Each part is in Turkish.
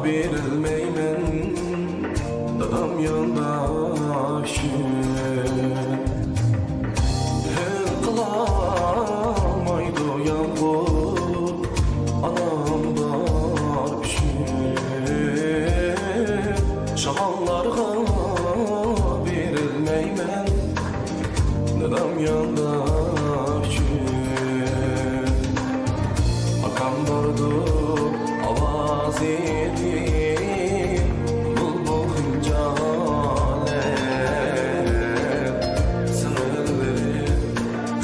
berilmeymen dadam yoldaşı hel kılamaydı yalvur anam darpşı şahallarga berilmeymen dadam yoldaşı akam bardı avaz edip bulbul hıncalet sınırları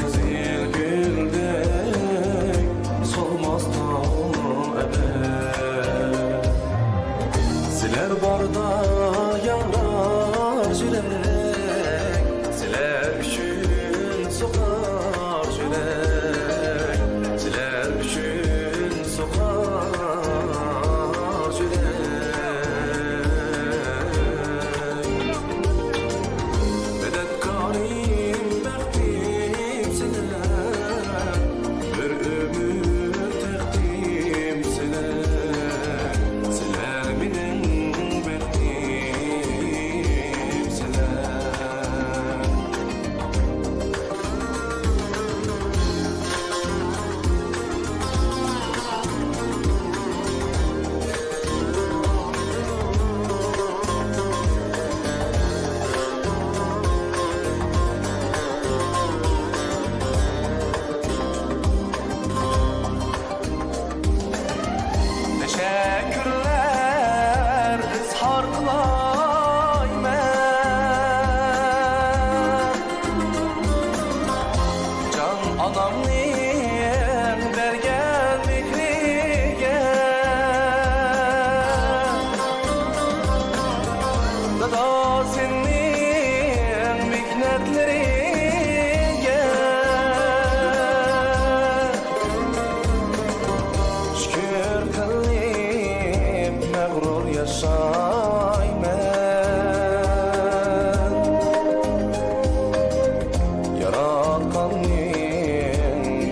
kızıl güldek solmazdan ebed siler barda yarar yürek siler üçün sokar yürek siler üçün sokar yürek medetkarim bektim siler bir ömür tekdim siler siler benim bektim siler teşekkürler izhar kılaymen can anamnin bergen fikriye dada senin mihnetlerine şükür kılıp mağrur yaşayman yaratkanın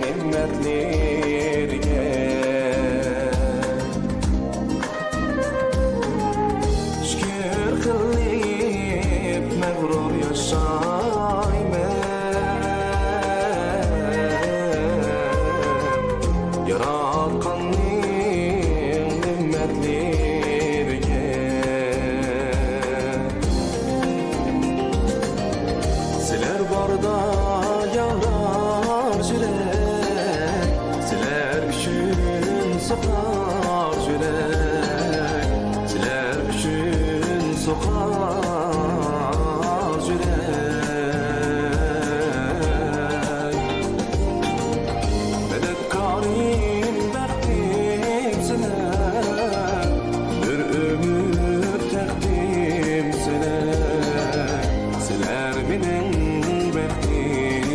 nimmetlerine şükür kılıp mağrur yaşayman yaratkanın nimmetlerine siler barda yarar yürek siler üçün sokar yürek siler üçün sokar yürek medetkarim bektim siler bir ömür tekdim siler siler benim bektim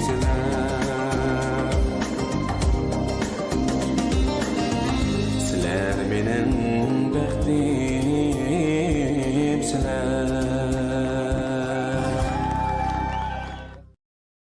siler siler benim bektim siler